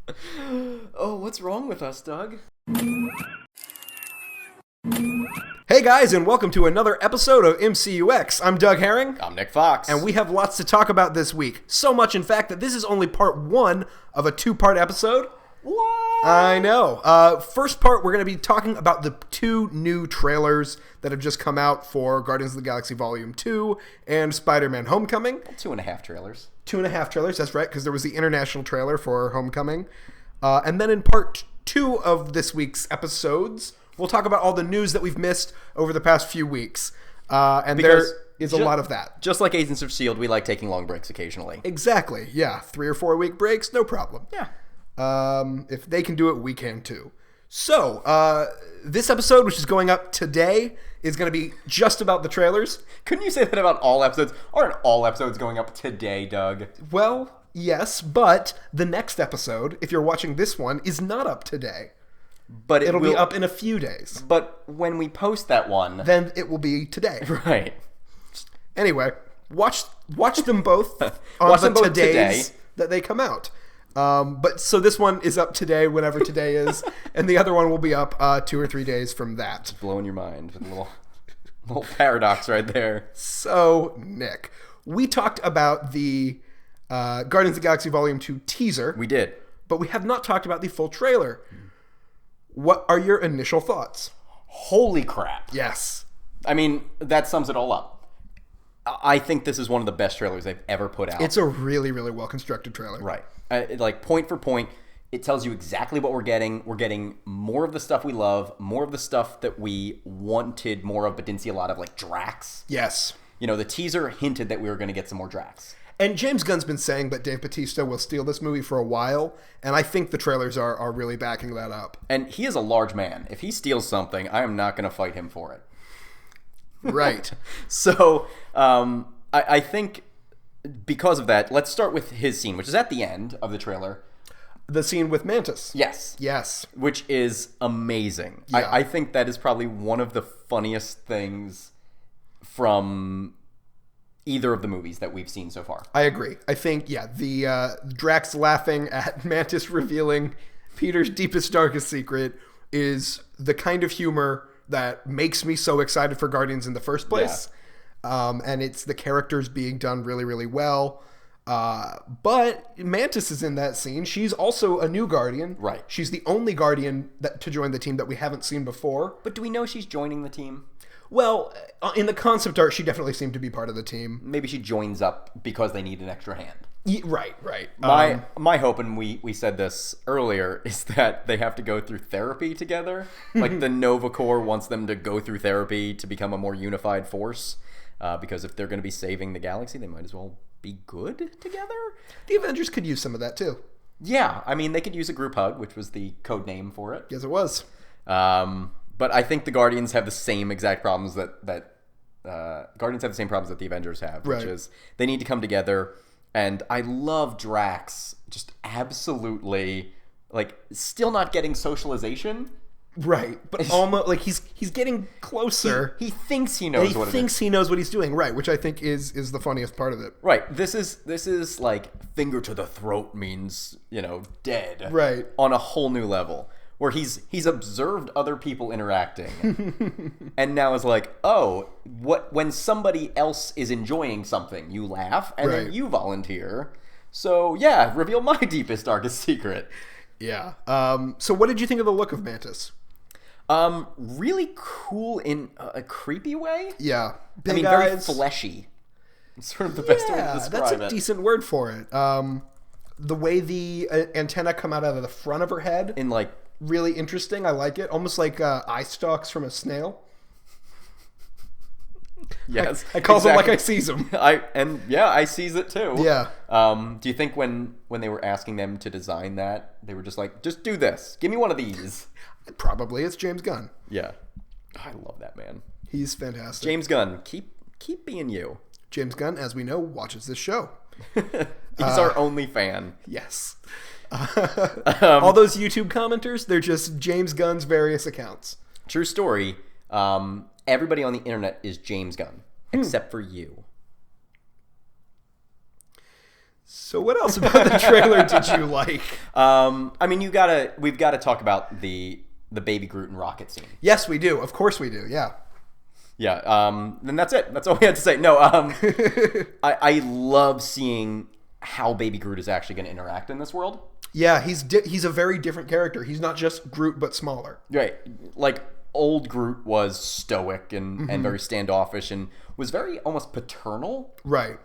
Oh, what's wrong with us, Doug? Hey guys, and welcome to another episode of MCUEx. I'm Doug Herring. I'm Nick Fox. And we have lots to talk about this week. So much, in fact, that this is only part one of a two-part episode. What? I know. First part, we're going to be talking about the two new trailers that have just come out for Guardians of the Galaxy Volume 2 and Spider-Man Homecoming. 2.5 trailers. 2.5 trailers, that's right, because there was the international trailer for Homecoming. And then in part two of this week's episodes, we'll talk about all the news that we've missed over the past few weeks. And because there is a lot of that. Just like Agents of S.H.I.E.L.D., we like taking long breaks occasionally. Exactly, yeah. 3 or 4 week breaks, no problem. Yeah. If they can do it, we can too. So, this episode, which is going up today, is going to be just about the trailers. Couldn't you say that about all episodes? Aren't all episodes going up today, Doug? Well, yes, but the next episode, if you're watching this one, is not up today. But it'll be up in a few days. But when we post that one, then it will be today. Right. Anyway, watch them both on the todays that they come out. But so this one is up today, whenever today is, and the other one will be up 2 or 3 days from that. Blowing your mind with a little paradox right there. So, Nick, we talked about the Guardians of the Galaxy Volume 2 teaser. We did. But we have not talked about the full trailer. What are your initial thoughts? Holy crap. Yes. I mean, that sums it all up. I think this is one of the best trailers they've ever put out. It's a really, really well-constructed trailer. Right. Like, point for point, it tells you exactly what we're getting. We're getting more of the stuff we love, more of the stuff that we wanted more of but didn't see a lot of, like Drax. Yes. You know, the teaser hinted that we were going to get some more Drax. And James Gunn's been saying that Dave Bautista will steal this movie for a while, and I think the trailers are really backing that up. And he is a large man. If he steals something, I am not going to fight him for it. Right. So, I think because of that, let's start with his scene, which is at the end of the trailer. The scene with Mantis. Yes. Yes. Which is amazing. Yeah. I think that is probably one of the funniest things from either of the movies that we've seen so far. I agree. I think, yeah, the Drax laughing at Mantis revealing Peter's deepest, darkest secret is the kind of humor that makes me so excited for Guardians in the first place. Yeah. And it's the characters being done really, really well. But Mantis is in that scene. She's also a new Guardian. Right. She's the only Guardian to join the team that we haven't seen before. But do we know she's joining the team? Well, in the concept art, she definitely seemed to be part of the team. Maybe she joins up because they need an extra hand. Right. My hope, and we said this earlier, is that they have to go through therapy together. Like the Nova Corps wants them to go through therapy to become a more unified force. Because if they're going to be saving the galaxy, they might as well be good together. The Avengers could use some of that too. Yeah, I mean, they could use a group hug, which was the code name for it. Yes, it was. But I think the Guardians have the same exact problems that Guardians have the same problems that the Avengers have, which is they need to come together. And I love Drax just absolutely, like, still not getting socialization. Right, but almost like he's getting closer. He thinks he knows what it is. He thinks he knows what he's doing, right, which I think is the funniest part of it. Right. This is like finger to the throat means, dead. Right. On a whole new level. Where he's observed other people interacting and now is like, oh, when somebody else is enjoying something, you laugh and then you volunteer. So yeah, reveal my deepest, darkest secret. Yeah. So what did you think of the look of Mantis? Really cool in a creepy way. Yeah. Big eyes. Very fleshy. It's sort of the best way to describe it. That's a decent word for it. The way the antenna come out of the front of her head. In like... Really interesting. I like it. Almost like eye stalks from a snail. Yes. I calls them like I sees them. I sees it too. Yeah. Do you think when they were asking them to design that, they were just like, just do this. Give me one of these. Probably. It's James Gunn. Yeah. I love that man. He's fantastic. James Gunn, keep being you. James Gunn, as we know, watches this show. He's our only fan. Yes. All those YouTube commenters, they're just James Gunn's various accounts. True story. Everybody on the internet is James Gunn, except for you. So what else about the trailer did you like? I mean, we've gotta talk about the Baby Groot and Rocket scene. Yes, we do. Of course we do. Yeah. Yeah. Then that's it. That's all we had to say. No. I love seeing how Baby Groot is actually going to interact in this world. Yeah, he's a very different character. He's not just Groot, but smaller. Right. Like, old Groot was stoic and very standoffish and was very almost paternal. Right.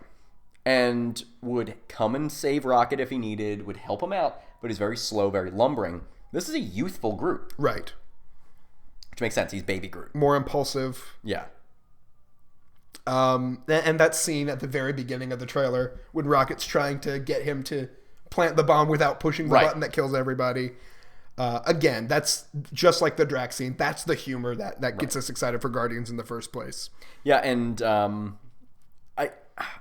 And would come and save Rocket if he needed, would help him out, but he's very slow, very lumbering. This is a youthful Groot. Right. Which makes sense. He's Baby Groot. More impulsive. Yeah. And that scene at the very beginning of the trailer when Rocket's trying to get him to plant the bomb without pushing the button that kills everybody. Again, that's just like the Drax scene. That's the humor that gets us excited for Guardians in the first place. Yeah, and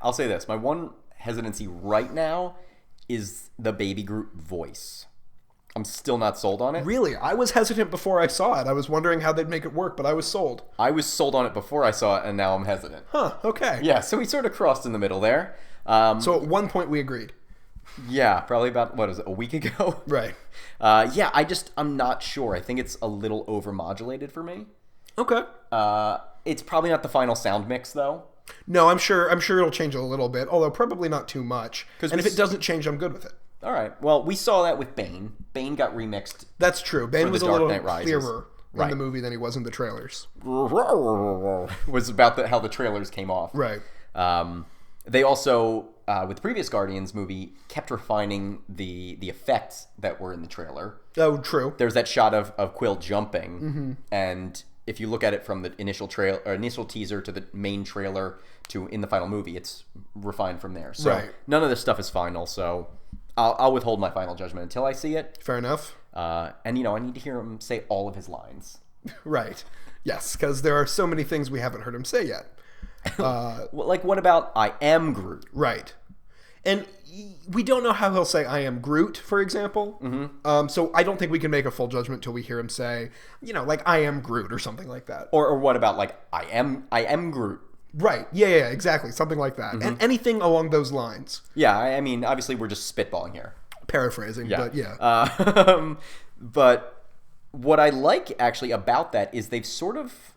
I'll say this. My one hesitancy right now is the Baby Groot voice. I'm still not sold on it. Really? I was hesitant before I saw it. I was wondering how they'd make it work, but I was sold. I was sold on it before I saw it, and now I'm hesitant. Huh, okay. Yeah, so we sort of crossed in the middle there. So at one point we agreed. Yeah, probably about, what is it, a week ago? Right. Yeah, I'm not sure. I think it's a little overmodulated for me. Okay. It's probably not the final sound mix, though. No, I'm sure it'll change a little bit, although probably not too much. And if it doesn't change, I'm good with it. All right. Well, we saw that with Bane. Bane got remixed. That's true. Bane was a little clearer in right. the movie than he was in the trailers. Was about how the trailers came off. Right. They also, with the previous Guardians movie, kept refining the effects that were in the trailer. Oh, true. There's that shot of Quill jumping, and if you look at it from the initial teaser to the main trailer to in the final movie, it's refined from there. So none of this stuff is final. So I'll withhold my final judgment until I see it. Fair enough. And I need to hear him say all of his lines. Right. Yes, because there are so many things we haven't heard him say yet. Like, what about "I am Groot"? Right. And we don't know how he'll say "I am Groot," for example. So I don't think we can make a full judgment till we hear him say, like "I am Groot" or something like that. Or what about like I am Groot"? Right. Yeah, exactly. Something like that. And anything along those lines. Yeah, I mean, obviously we're just spitballing here. Paraphrasing, but yeah. But what I like actually about that is they've sort of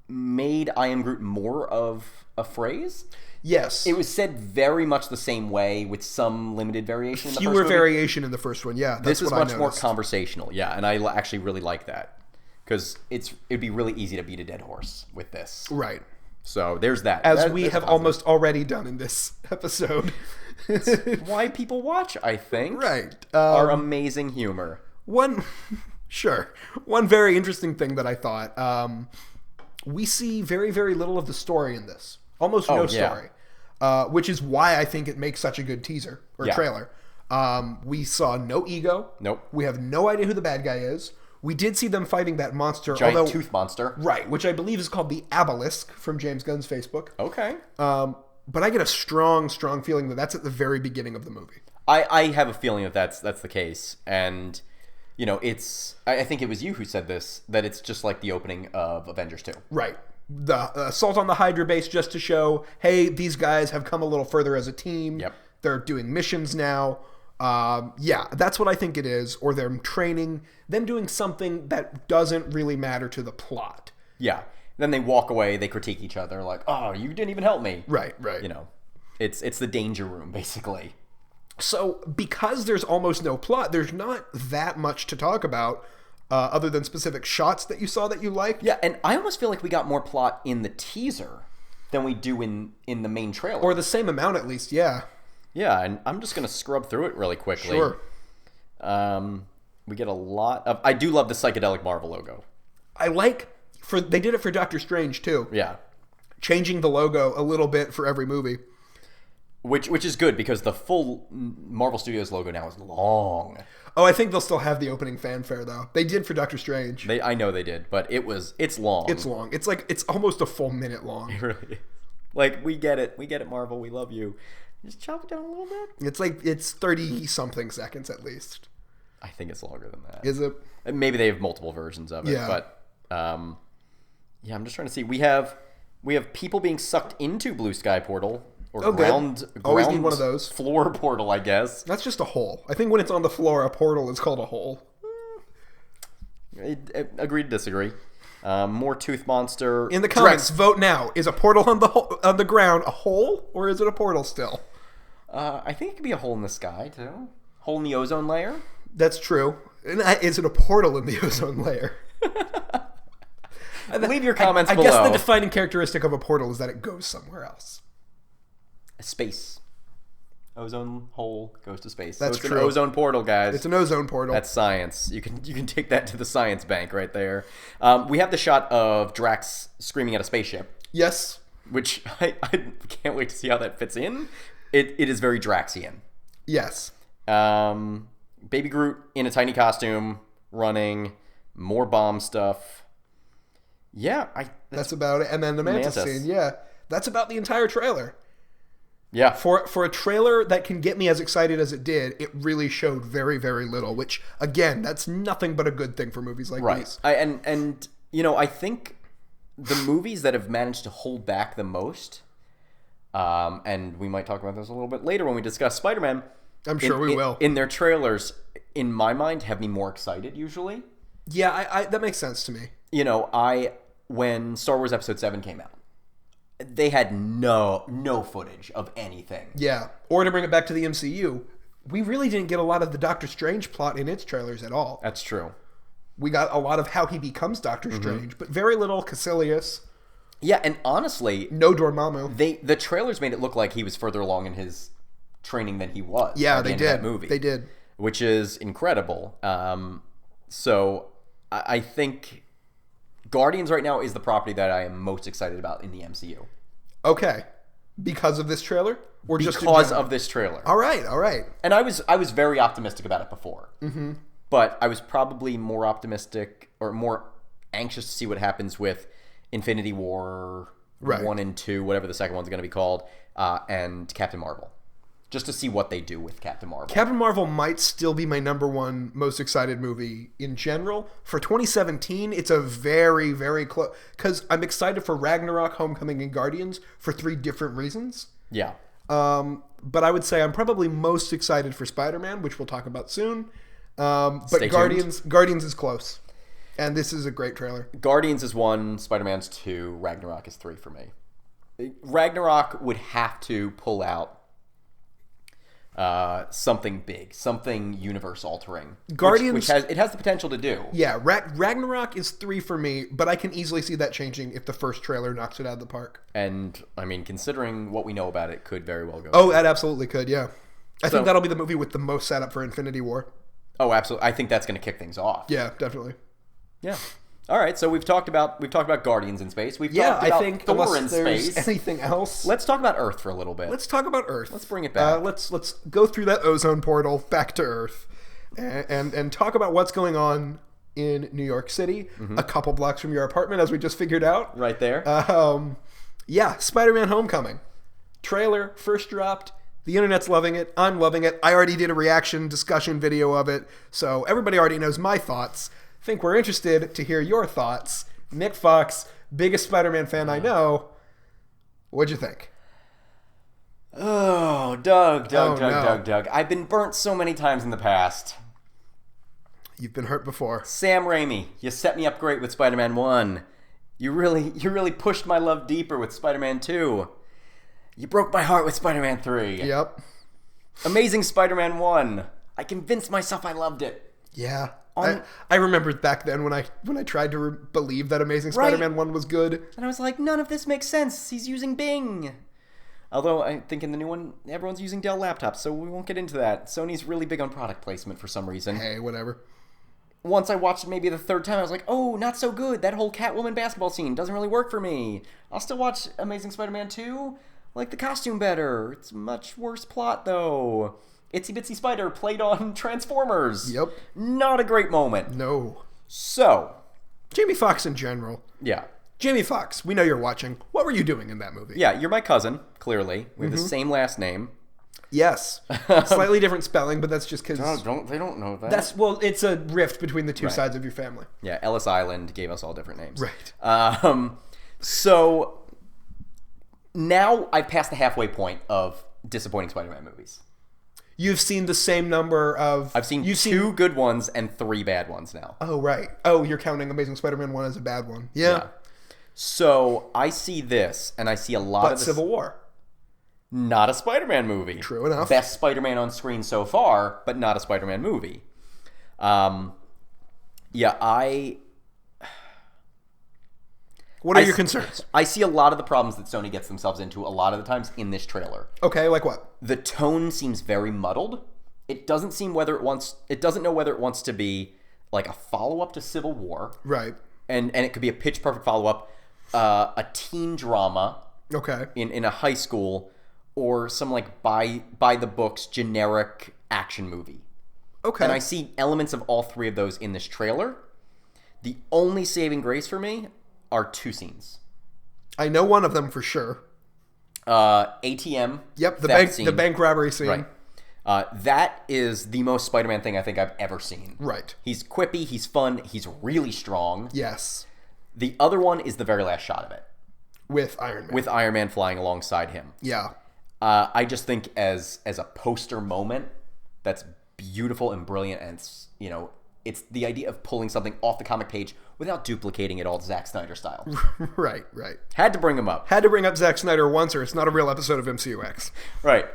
made "I am Groot" more of a phrase. Yes. It was said very much the same way with some limited variation in the first Fewer movie. Variation in the first one, yeah. This is much more conversational, yeah, and I actually really like that. Because it'd be really easy to beat a dead horse with this. Right. So there's that. As we have almost already done in this episode. It's why people watch, I think. Right. Our amazing humor. One very interesting thing that I thought, we see very, very little of the story in this. Almost no story. Which is why I think it makes such a good teaser or trailer. We saw no ego. Nope. We have no idea who the bad guy is. We did see them fighting that monster. Giant tooth monster. Right, which I believe is called the Obelisk from James Gunn's Facebook. Okay. But I get a strong, strong feeling that that's at the very beginning of the movie. I have a feeling that that's the case. And, it's... I think it was you who said this, that it's just like the opening of Avengers 2. Right. The assault on the Hydra base just to show, hey, these guys have come a little further as a team. Yep. They're doing missions now. Yeah, that's what I think it is. Or they're training, them doing something that doesn't really matter to the plot. Yeah. Then they walk away, they critique each other like, oh, you didn't even help me. Right. It's the danger room, basically. So because there's almost no plot, there's not that much to talk about other than specific shots that you saw that you liked. Yeah, and I almost feel like we got more plot in the teaser than we do in the main trailer. Or the same amount at least, yeah. Yeah, and I'm just going to scrub through it really quickly. Sure. We get a lot of... I do love the psychedelic Marvel logo. They did it for Doctor Strange, too. Yeah. Changing the logo a little bit for every movie. Which is good, because the full Marvel Studios logo now is long. Oh, I think they'll still have the opening fanfare, though. They did for Doctor Strange. I know they did, but it's long. It's long. It's almost a full minute long. It really is. Like, we get it. We get it, Marvel. We love you. Just chop it down a little bit. It's 30-something seconds at least. I think it's longer than that. Is it? Maybe they have multiple versions of it. Yeah. But, yeah, I'm just trying to see. We have people being sucked into Blue Sky Portal or Oh, ground. Always ground need one of those. Floor portal, I guess. That's just a hole. I think when it's on the floor, a portal is called a hole. Agree to disagree. More tooth monster. In the comments, vote now. Is a portal on the ground a hole, or is it a portal still? I think it could be a hole in the sky too. Hole in the ozone layer. That's true. Is it a portal in the ozone layer? Leave your comments below. I guess the defining characteristic of a portal is that it goes somewhere else. Space. Ozone hole goes to space. That's so it's true. An ozone portal, guys. It's an ozone portal. That's science. You can take that to the science bank right there. We have the shot of Drax screaming at a spaceship. Yes. Which I can't wait to see how that fits in. It is very Draxian. Yes. Baby Groot in a tiny costume, running, more bomb stuff. Yeah, that's about it. And then the Mantis scene. Yeah, that's about the entire trailer. Yeah. For a trailer that can get me as excited as it did, it really showed very, very little, which, again, that's nothing but a good thing for movies like these. And I think the movies that have managed to hold back the most, and we might talk about this a little bit later when we discuss Spider-Man. I'm sure we will. In their trailers, in my mind, have me more excited usually. Yeah, that makes sense to me. When Star Wars Episode 7 came out, they had no footage of anything. Yeah. Or to bring it back to the MCU, we really didn't get a lot of the Doctor Strange plot in its trailers at all. That's true. We got a lot of how he becomes Doctor Strange, but very little Caecilius. Yeah, and honestly, no Dormammu. The trailers made it look like he was further along in his training than he was. Yeah, they did. That movie. They did. Which is incredible. So I think Guardians right now is the property that I am most excited about in the MCU. Okay. Because of this trailer? Or just because of this trailer. All right. And I was very optimistic about it before. Mm-hmm. But I was probably more optimistic or more anxious to see what happens with Infinity War 1 and 2, whatever the second one's going to be called, and Captain Marvel. Just to see what they do with Captain Marvel. Captain Marvel might still be my number one most excited movie in general. For 2017, it's a very, very close... Because I'm excited for Ragnarok, Homecoming, and Guardians for 3 different reasons. Yeah. But I would say I'm probably most excited for Spider-Man, which we'll talk about soon. But Guardians is close. And this is a great trailer. Guardians is 1, Spider-Man's 2, Ragnarok is 3 for me. Ragnarok would have to pull out something big, something universe altering. Guardians, which has the potential to do. Yeah, Ragnarok is 3 for me, but I can easily see that changing if the first trailer knocks it out of the park. And I mean, considering what we know about it, could very well go. Oh, that absolutely could. Yeah, I think that'll be the movie with the most setup for Infinity War. Oh, absolutely. I think that's going to kick things off. Yeah, definitely. Yeah. All right, so we've talked about Guardians in space. We've talked about I think Thor in space. Anything else? Let's talk about Earth for a little bit. Let's talk about Earth. Let's bring it back. Let's go through that ozone portal back to Earth, and talk about what's going on in New York City, a couple blocks from your apartment, as we just figured out. Right there. Yeah, Spider-Man: Homecoming trailer first dropped. The internet's loving it. I'm loving it. I already did a reaction discussion video of it, so everybody already knows my thoughts. Think we're interested to hear your thoughts. Nick Fox, biggest Spider-Man fan I know. What'd you think? Oh, Doug. I've been burnt so many times in the past. You've been hurt before. Sam Raimi, you set me up great with Spider-Man 1. You really pushed my love deeper with Spider-Man 2. You broke my heart with Spider-Man 3. Yep. Amazing Spider-Man 1. I convinced myself I loved it. Yeah. I remembered back then when I tried to believe that Amazing Spider-Man 1 was good. And I was like, none of this makes sense. He's using Bing. Although I think in the new one, everyone's using Dell laptops, so we won't get into that. Sony's really big on product placement for some reason. Hey, whatever. Once I watched it maybe the 3rd time, I was like, oh, not so good. That whole Catwoman basketball scene doesn't really work for me. I'll still watch Amazing Spider-Man 2. Like the costume better. It's a much worse plot, though. Itsy Bitsy Spider played on Transformers. Yep. Not a great moment. No. So. Jamie Foxx in general. Yeah. Jamie Foxx, we know you're watching. What were you doing in that movie? Yeah, you're my cousin, clearly. We have the same last name. Yes. Slightly different spelling, but that's just because... They don't know that. It's a rift between the two sides of your family. Yeah, Ellis Island gave us all different names. Right. So... now I've passed the halfway point of disappointing Spider-Man movies. You've seen the same number of... I've seen two good ones and 3 bad ones now. Oh, right. Oh, you're counting Amazing Spider-Man 1 as a bad one. Yeah. So I see this, and I see a lot of this... Civil War. Not a Spider-Man movie. True enough. Best Spider-Man on screen so far, but not a Spider-Man movie. What are your concerns? I see a lot of the problems that Sony gets themselves into a lot of the times in this trailer. Okay, like what? The tone seems very muddled. It doesn't know whether it wants to be like a follow-up to Civil War. Right. And it could be a pitch perfect follow-up, a teen drama. Okay. In a high school, or some like by the books generic action movie. Okay. And I see elements of all 3 of those in this trailer. The only saving grace for me are 2 scenes. I know one of them for sure. ATM. Yep, the bank robbery scene. Right. That is the most Spider-Man thing I think I've ever seen. Right. He's quippy, he's fun, he's really strong. Yes. The other one is the very last shot of it. With Iron Man. With Iron Man flying alongside him. Yeah. I just think as a poster moment, that's beautiful and brilliant, and it's the idea of pulling something off the comic page without duplicating it all Zack Snyder style. Right. Had to bring him up. Had to bring up Zack Snyder once, or it's not a real episode of MCUEx. Right.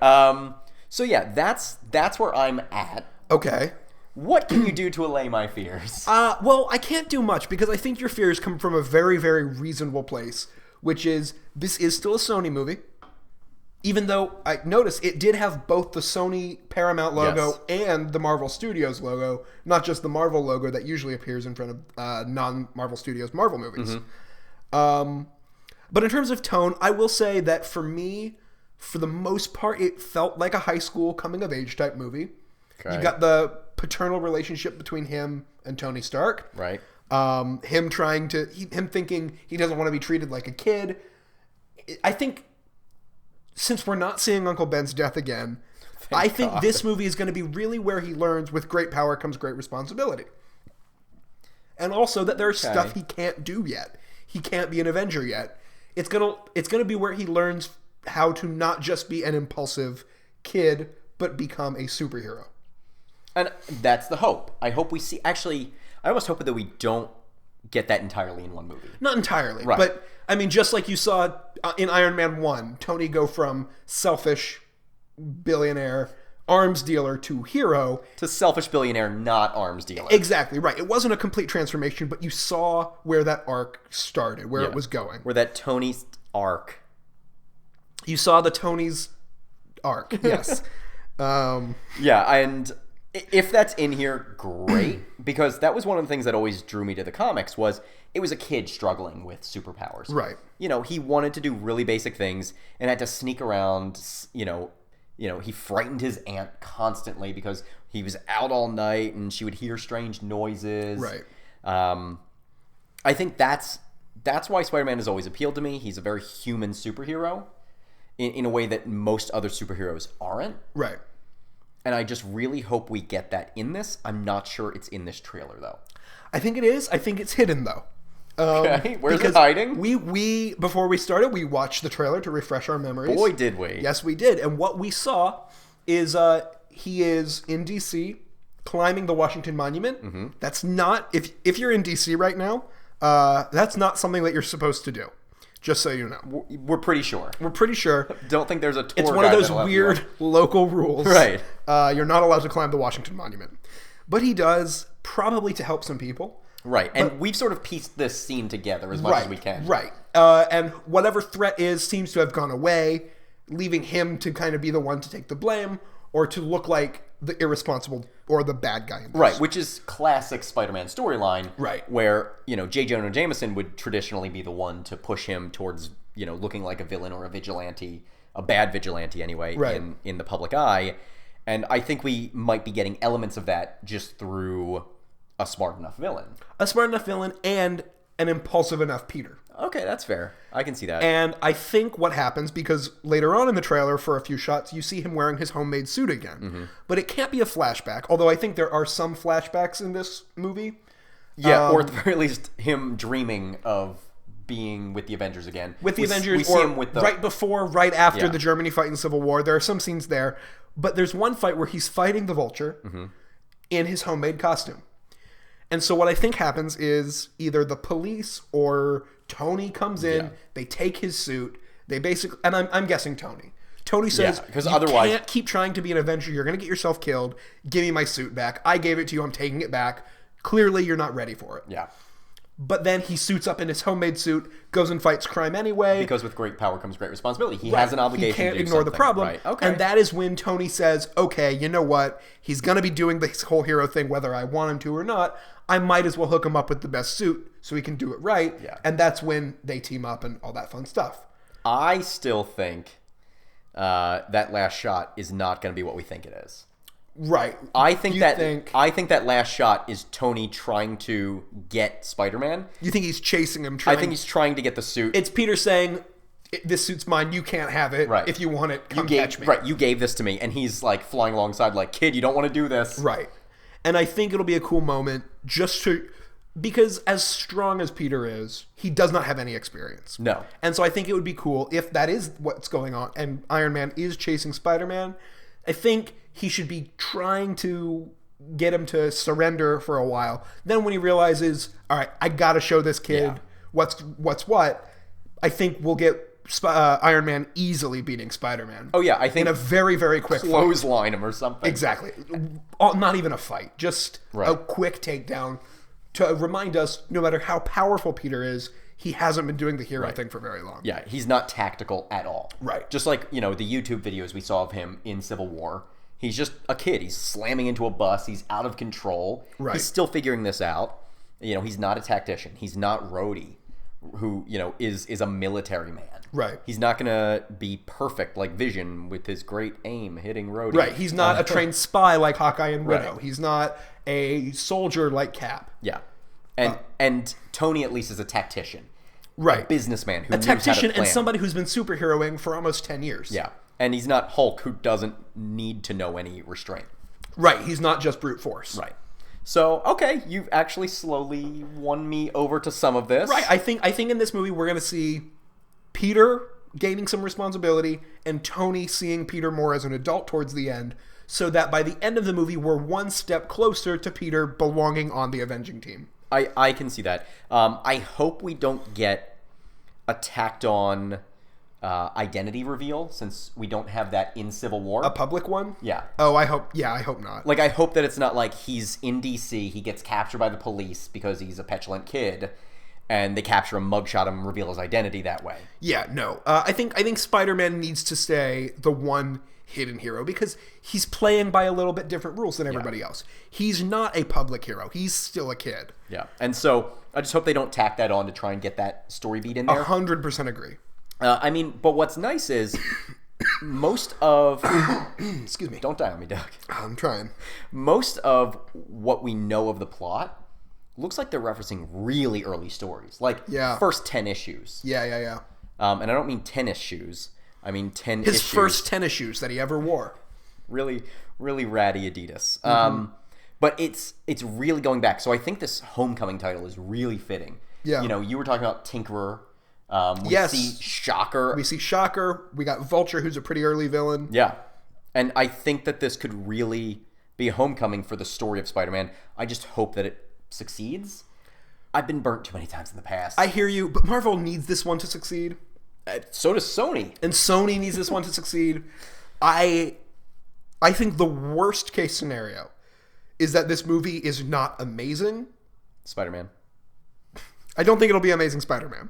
So yeah, that's where I'm at. Okay. What can you do to allay my fears? Well, I can't do much because I think your fears come from a very, very reasonable place, which is this is still a Sony movie. Even though I noticed it did have both the Sony Paramount logo and the Marvel Studios logo, not just the Marvel logo that usually appears in front of non-Marvel Studios Marvel movies. Mm-hmm. But in terms of tone, I will say that for me, for the most part, it felt like a high school coming-of-age type movie. Okay. You got the paternal relationship between him and Tony Stark. Right. Him thinking he doesn't want to be treated like a kid. I think... Since we're not seeing Uncle Ben's death again, I think this movie is going to be really where he learns with great power comes great responsibility. And also that there's stuff he can't do yet. He can't be an Avenger yet. It's gonna be where he learns how to not just be an impulsive kid, but become a superhero. And that's the hope. I hope we see... Actually, I almost hope that we don't get that entirely in one movie. Not entirely, right. But... I mean, just like you saw in Iron Man 1, Tony go from selfish billionaire arms dealer to hero. To selfish billionaire, not arms dealer. Exactly, right. It wasn't a complete transformation, but you saw where that arc started, where it was going. Where that Tony's arc. You saw the Tony's arc, yes. Yeah, and if that's in here, great. Because that was one of the things that always drew me to the comics was... It was a kid struggling with superpowers. Right. He wanted to do really basic things and had to sneak around. He frightened his aunt constantly because he was out all night and she would hear strange noises. Right. I think that's why Spider-Man has always appealed to me. He's a very human superhero in a way that most other superheroes aren't. Right. And I just really hope we get that in this. I'm not sure it's in this trailer, though. I think it is. I think it's hidden, though. Okay, where's it hiding? We before we started, we watched the trailer to refresh our memories. Boy, did we. Yes, we did. And what we saw is he is in D.C. climbing the Washington Monument. Mm-hmm. That's not... If you're in D.C. right now, that's not something that you're supposed to do. Just so you know. We're pretty sure. We're pretty sure. Don't think there's a tour It's one of those weird local rules. Right. You're not allowed to climb the Washington Monument. But he does, probably to help some people. Right, and we've sort of pieced this scene together as much as we can. Right, and whatever threat seems to have gone away, leaving him to kind of be the one to take the blame, or to look like the irresponsible or the bad guy in this. Right, which is classic Spider-Man storyline. Right. Where, J. Jonah Jameson would traditionally be the one to push him towards, looking like a villain or a vigilante, a bad vigilante anyway, right. in the public eye. And I think we might be getting elements of that just through... A smart enough villain. A smart enough villain and an impulsive enough Peter. Okay, that's fair. I can see that. And I think what happens, because later on in the trailer, for a few shots, you see him wearing his homemade suit again. Mm-hmm. But it can't be a flashback, although I think there are some flashbacks in this movie. Yeah, or at the very least, him dreaming of being with the Avengers again. With the Avengers, we see him with the... right before, right after the Germany fight in Civil War. There are some scenes there. But there's one fight where he's fighting the Vulture in his homemade costume. And so what I think happens is either the police or Tony comes in, they take his suit, they basically... And I'm guessing Tony. Tony says, because otherwise, you can't keep trying to be an Avenger. You're going to get yourself killed. Give me my suit back. I gave it to you. I'm taking it back. Clearly, you're not ready for it. Yeah. But then he suits up in his homemade suit, goes and fights crime anyway. Because with great power comes great responsibility. He has an obligation to do something. He can't ignore the problem. Right. Okay. And that is when Tony says, okay, you know what? He's going to be doing this whole hero thing whether I want him to or not. I might as well hook him up with the best suit so he can do it right. Yeah. And that's when they team up and all that fun stuff. I still think that last shot is not going to be what we think it is. Right. I think that last shot is Tony trying to get Spider-Man. You think he's chasing him? I think he's trying to get the suit. It's Peter saying, "This suit's mine. You can't have it. Right. If you want it, come catch me." Right. You gave this to me, and he's like flying alongside, like, "Kid, you don't want to do this." Right. And I think it'll be a cool moment because as strong as Peter is, he does not have any experience. No. And so I think it would be cool if that is what's going on, and Iron Man is chasing Spider-Man. I think he should be trying to get him to surrender for a while. Then when he realizes, all right, I got to show this kid what's what, I think we'll get Iron Man easily beating Spider-Man. Oh, yeah. I think in a very, very quick clothesline him or something. Exactly. Not even a fight. Just a quick takedown to remind us, no matter how powerful Peter is, he hasn't been doing the hero thing for very long. Yeah, he's not tactical at all. Right. Just like, the YouTube videos we saw of him in Civil War. He's just a kid. He's slamming into a bus. He's out of control. Right. He's still figuring this out. He's not a tactician. He's not Rhodey, who, is a military man. Right. He's not going to be perfect like Vision with his great aim hitting Rhodey. Right. He's not a trained spy like Hawkeye and Widow. Right. He's not a soldier like Cap. Yeah. And Tony at least is a tactician. Right. A businessman who a knows how to tactician plan. And somebody who's been superheroing for almost 10 years. Yeah. And he's not Hulk, who doesn't need to know any restraint. Right. He's not just brute force. Right. So, okay, you've actually slowly won me over to some of this. Right. I think in this movie we're going to see Peter gaining some responsibility and Tony seeing Peter more as an adult towards the end, so that by the end of the movie we're one step closer to Peter belonging on the avenging team. I can see that. I hope we don't get a tacked on identity reveal, since we don't have that in Civil War. A public one? Yeah. Oh, I hope not. Like, I hope that it's not like he's in DC, he gets captured by the police because he's a petulant kid, and they capture him, mugshot him, reveal his identity that way. Yeah, no. I think Spider-Man needs to stay the one hidden hero because he's playing by a little bit different rules than everybody else. He's not a public hero. He's still a kid. Yeah. And so I just hope they don't tack that on to try and get that story beat in there. 100% agree. But what's nice is most of... Excuse me. Don't die on me, Doug. I'm trying. Most of what we know of the plot looks like they're referencing really early stories. Like, first 10 issues. Yeah. And I don't mean tennis shoes. I mean 10 His issues. first tennis shoes that he ever wore. Really, really ratty Adidas. But it's really going back. So I think this Homecoming title is really fitting. Yeah. You were talking about Tinkerer. We see Shocker. We see Shocker. We got Vulture, who's a pretty early villain. Yeah. And I think that this could really be a homecoming for the story of Spider-Man. I just hope that it succeeds. I've been burnt too many times in the past. I hear you, but Marvel needs this one to succeed. So does Sony. And Sony needs this one to succeed. I think the worst case scenario is that this movie is not amazing. Spider-Man. I don't think it'll be Amazing Spider-Man.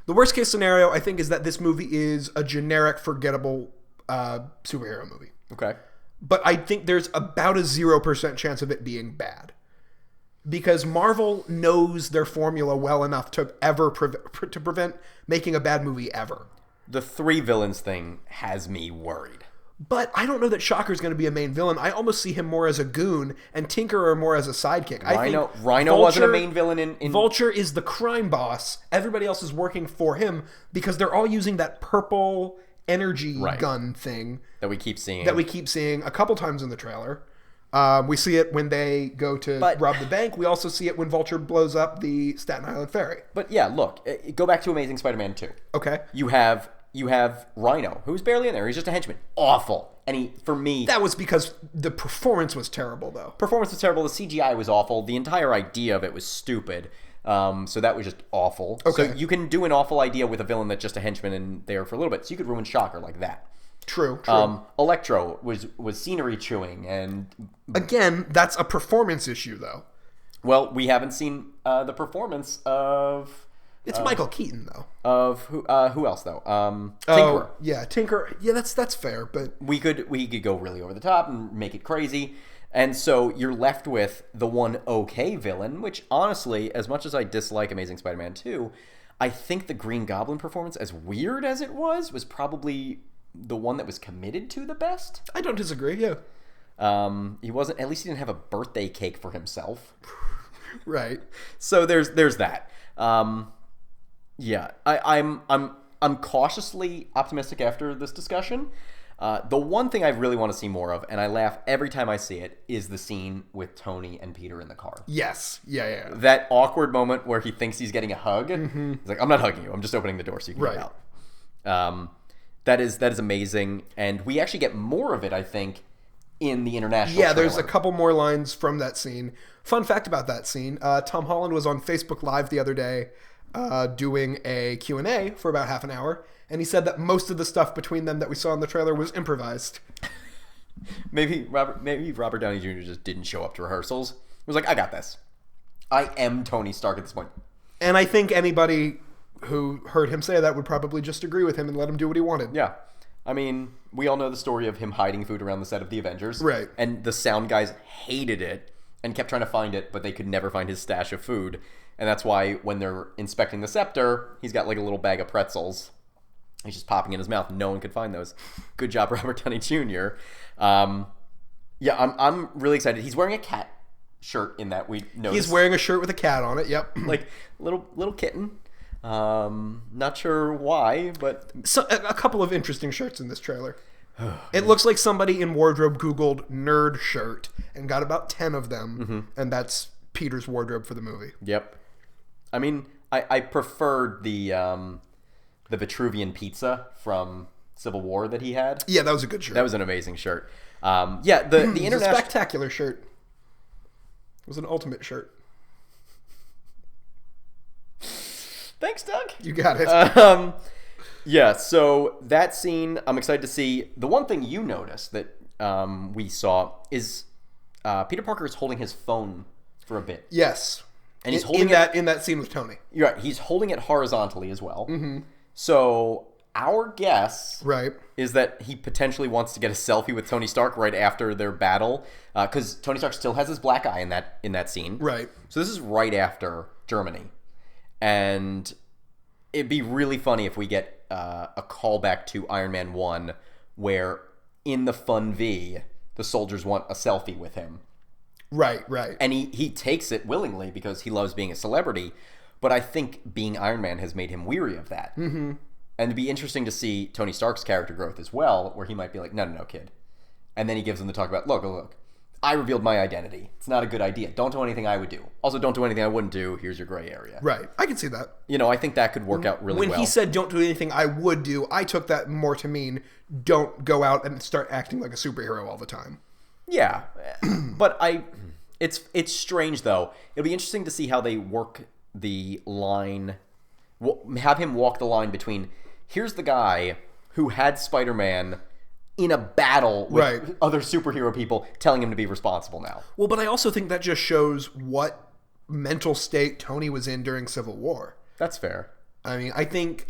The worst case scenario, I think, is that this movie is a generic, forgettable superhero movie. Okay. But I think there's about a 0% chance of it being bad. Because Marvel knows their formula well enough to ever to prevent making a bad movie ever. The 3 villains thing has me worried. But I don't know that Shocker's going to be a main villain. I almost see him more as a goon and Tinkerer more as a sidekick. Rhino wasn't a main villain in... Vulture is the crime boss. Everybody else is working for him because they're all using that purple energy gun thing. That we keep seeing. A couple times in the trailer. We see it when they go to rob the bank. We also see it when Vulture blows up the Staten Island ferry. But yeah, look, go back to Amazing Spider-Man 2. Okay. You have Rhino, who's barely in there. He's just a henchman. Awful. And for me... That was because the performance was terrible, though. Performance was terrible. The CGI was awful. The entire idea of it was stupid. So that was just awful. Okay. So you can do an awful idea with a villain that's just a henchman and there for a little bit. So you could ruin Shocker like that. True. Electro was scenery chewing, and again, that's a performance issue, though. Well, we haven't seen the performance of. It's Michael Keaton, though. Of who else though? Tinkerer. Yeah, Tinkerer. Yeah, that's fair, but we could go really over the top and make it crazy, and so you're left with the one okay villain. Which honestly, as much as I dislike Amazing Spider-Man 2, I think the Green Goblin performance, as weird as it was probably the one that was committed to the best. I don't disagree. Yeah. He wasn't. At least he didn't have a birthday cake for himself. Right. So there's that. Yeah. I'm cautiously optimistic after this discussion. The one thing I really want to see more of, and I laugh every time I see it, is the scene with Tony and Peter in the car. Yes. Yeah. That awkward moment where he thinks he's getting a hug. Mm-hmm. He's like, "I'm not hugging you. I'm just opening the door so you can get out." That is amazing, and we actually get more of it, I think, in the international trailer. There's a couple more lines from that scene. Fun fact about that scene, Tom Holland was on Facebook Live the other day doing a Q&A for about half an hour, and he said that most of the stuff between them that we saw in the trailer was improvised. Maybe Robert Downey Jr. just didn't show up to rehearsals. He was like, I got this. I am Tony Stark at this point. And I think anybody who heard him say that would probably just agree with him and let him do what he wanted. Yeah. I mean, we all know the story of him hiding food around the set of The Avengers. Right. And the sound guys hated it and kept trying to find it, but they could never find his stash of food. And that's why when they're inspecting the scepter, he's got like a little bag of pretzels. He's just popping in his mouth. No one could find those. Good job, Robert Downey Jr. I'm really excited. He's wearing a cat shirt in that we noticed. He's wearing a shirt with a cat on it, yep. Like little kitten. Not sure why, but a couple of interesting shirts in this trailer. It looks like somebody in wardrobe Googled nerd shirt and got about 10 of them, and that's Peter's wardrobe for the movie. Yep. I mean, I preferred the Vitruvian pizza from Civil War that he had. Yeah, that was a good shirt. That was an amazing shirt. The international... It was a spectacular shirt. It was an ultimate shirt. Thanks, Doug. You got it. Yeah, so that scene, I'm excited to see. The one thing you noticed that we saw is Peter Parker is holding his phone for a bit. Yes. And he's holding in that scene with Tony. You're right. He's holding it horizontally as well. Mm-hmm. So our guess is that he potentially wants to get a selfie with Tony Stark right after their battle, because Tony Stark still has his black eye in that scene. Right. So this is right after Germany. And it'd be really funny if we get a callback to Iron Man 1 where in the Fun V, the soldiers want a selfie with him. Right. And he takes it willingly because he loves being a celebrity. But I think being Iron Man has made him weary of that. Mm-hmm. And it'd be interesting to see Tony Stark's character growth as well, where he might be like, no, kid. And then he gives him the talk about, look. I revealed my identity. It's not a good idea. Don't do anything I would do. Also, don't do anything I wouldn't do. Here's your gray area. Right. I can see that. I think that could work out really well. When he said don't do anything I would do, I took that more to mean don't go out and start acting like a superhero all the time. Yeah. But it's strange, though. It'll be interesting to see how they work the line, have him walk the line between, here's the guy who had Spider-Man in a battle with other superhero people telling him to be responsible now. Well, but I also think that just shows what mental state Tony was in during Civil War. That's fair. I mean, I think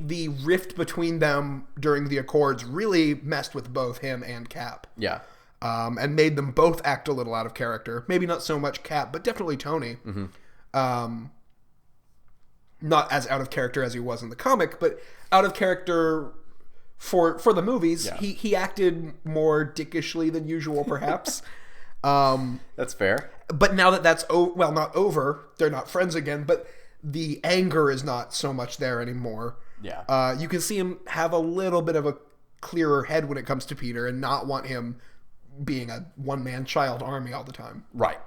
the rift between them during the Accords really messed with both him and Cap. Yeah. And made them both act a little out of character. Maybe not so much Cap, but definitely Tony. Mm-hmm. Not as out of character as he was in the comic, but out of character for the movies. Yeah. He acted more dickishly than usual, perhaps. That's fair. But now that's not over. They're not friends again, but the anger is not so much there anymore. Yeah. You can see him have a little bit of a clearer head when it comes to Peter and not want him being a one-man child army all the time. Right.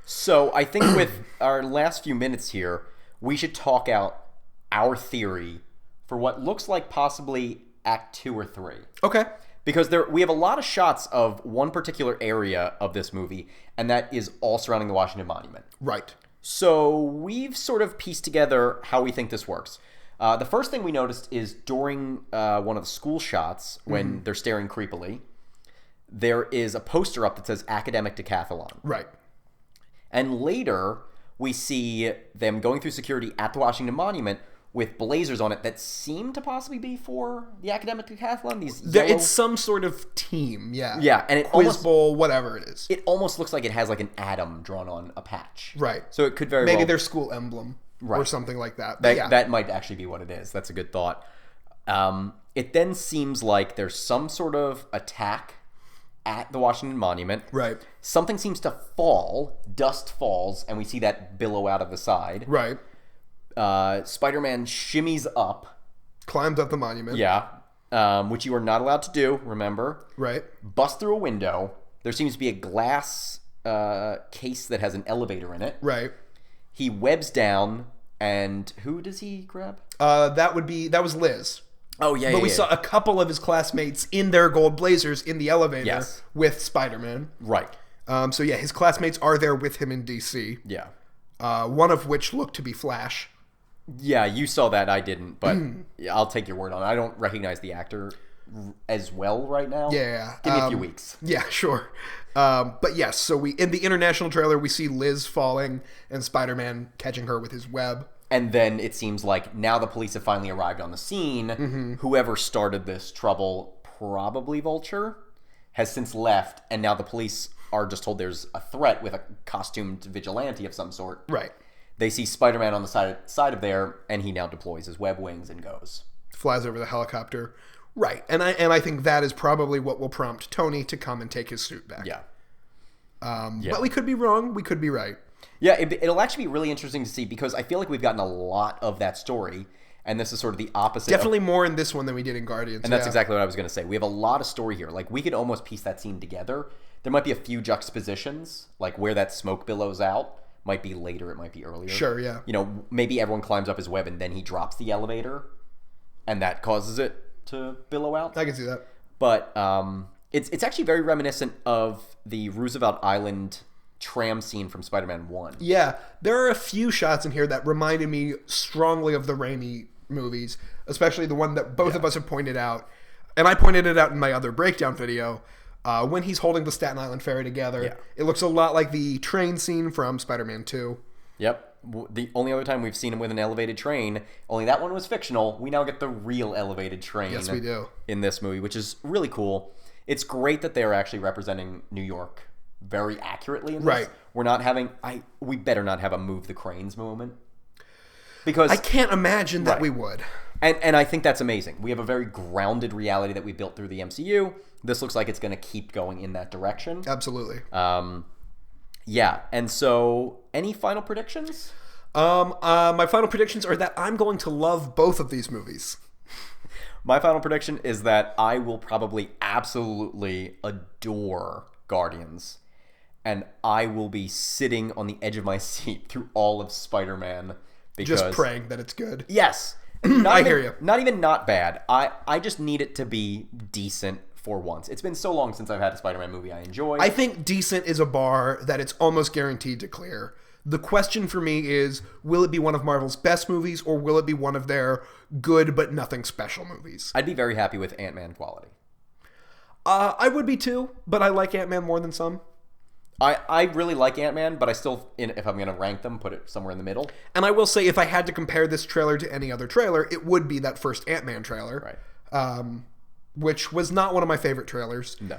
So I think with our last few minutes here, we should talk out our theory for what looks like possibly Act 2 or 3. Okay. Because we have a lot of shots of one particular area of this movie, and that is all surrounding the Washington Monument. Right. So we've sort of pieced together how we think this works. The first thing we noticed is during one of the school shots, when they're staring creepily, there is a poster up that says Academic Decathlon. Right. And later, we see them going through security at the Washington Monument with blazers on it that seem to possibly be for the Academic Decathlon. It's some sort of team, yeah. Yeah, and it Quiz Bowl, whatever it is. It almost looks like it has like an atom drawn on a patch. Right. So it could very Maybe well... their school emblem or something like that. That might actually be what it is. That's a good thought. It then seems like there's some sort of attack at the Washington Monument. Right. Something seems to fall. Dust falls, and we see that billow out of the side. Right. Spider-Man shimmies up. Climbs up the monument. Yeah. Which you are not allowed to do, remember. Right. Busts through a window. There seems to be a glass case that has an elevator in it. Right. He webs down, and who does he grab? That was Liz. Oh, yeah, But we saw a couple of his classmates in their gold blazers in the elevator with Spider-Man. Right. So yeah, his classmates are there with him in DC. Yeah. One of which looked to be Flash. Yeah, you saw that. I didn't, but I'll take your word on it. I don't recognize the actor as well right now. Yeah. Give me a few weeks. Yeah, sure. But yes, so in the international trailer, we see Liz falling and Spider-Man catching her with his web. And then it seems like now the police have finally arrived on the scene. Whoever started this trouble, probably Vulture, has since left, and now the police are just told there's a threat with a costumed vigilante of some sort. Right. They see Spider-Man on the side of there, and he now deploys his web wings and goes. Flies over the helicopter. Right. And I think that is probably what will prompt Tony to come and take his suit back. Yeah. But we could be wrong. We could be right. Yeah, it'll actually be really interesting to see because I feel like we've gotten a lot of that story, and this is sort of the opposite. Definitely more in this one than we did in Guardians. And that's exactly what I was going to say. We have a lot of story here. Like, we could almost piece that scene together. There might be a few juxtapositions, like where that smoke billows out. Might be later, it might be earlier. Sure, yeah. You know, maybe everyone climbs up his web and then he drops the elevator, and that causes it to billow out. I can see that. But it's actually very reminiscent of the Roosevelt Island tram scene from Spider-Man 1. Yeah, there are a few shots in here that reminded me strongly of the Raimi movies, especially the one that both of us have pointed out. And I pointed it out in my other breakdown video. When he's holding the Staten Island Ferry together, it looks a lot like the train scene from Spider-Man 2. Yep. The only other time we've seen him with an elevated train, only that one was fictional. We now get the real elevated train. Yes, we do. In this movie, which is really cool. It's great that they're actually representing New York very accurately in this. Right. We're not having... we better not have a move the cranes moment. Because... I can't imagine that we would. And I think that's amazing. We have a very grounded reality that we built through the MCU. This looks like it's going to keep going in that direction. Absolutely. Yeah. And so, any final predictions? My final predictions are that I'm going to love both of these movies. My final prediction is that I will probably absolutely adore Guardians. And I will be sitting on the edge of my seat through all of Spider-Man. Because, just praying that it's good. Yes. I hear you. Not even not bad. I just need it to be decent for once. It's been so long since I've had a Spider-Man movie I enjoy. I think decent is a bar that it's almost guaranteed to clear. The question for me is, will it be one of Marvel's best movies, or will it be one of their good but nothing special movies? I'd be very happy with Ant-Man quality. I would be too, but I like Ant-Man more than some. I really like Ant-Man, but I still, if I'm going to rank them, put it somewhere in the middle. And I will say, if I had to compare this trailer to any other trailer, it would be that first Ant-Man trailer. Right. Which was not one of my favorite trailers. No.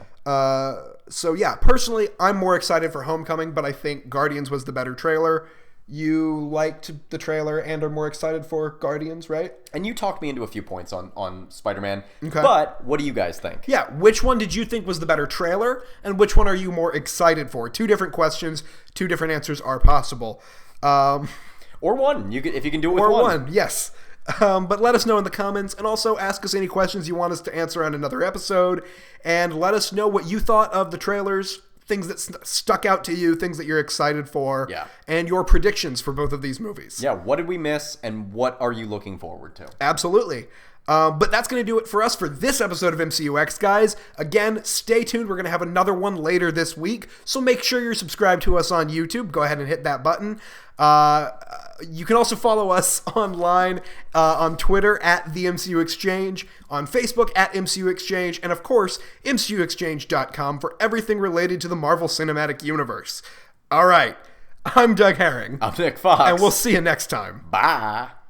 So yeah, personally, I'm more excited for Homecoming, but I think Guardians was the better trailer. You liked the trailer and are more excited for Guardians, right? And you talked me into a few points on Spider-Man. Okay. But what do you guys think? Yeah, which one did you think was the better trailer, and which one are you more excited for? Two different questions, two different answers are possible. Or one. If you can do it with or one. Yes. But let us know in the comments, and also ask us any questions you want us to answer on another episode, and let us know what you thought of the trailers, things that stuck out to you, things that you're excited for, and your predictions for both of these movies. Yeah, what did we miss, and what are you looking forward to? Absolutely. But that's going to do it for us for this episode of MCUEx, guys. Again, stay tuned. We're going to have another one later this week, so make sure you're subscribed to us on YouTube. Go ahead and hit that button. You can also follow us online on Twitter at the MCU Exchange, on Facebook at MCU Exchange, and of course, MCUExchange.com for everything related to the Marvel Cinematic Universe. All right, I'm Doug Herring. I'm Nick Fox. And we'll see you next time. Bye.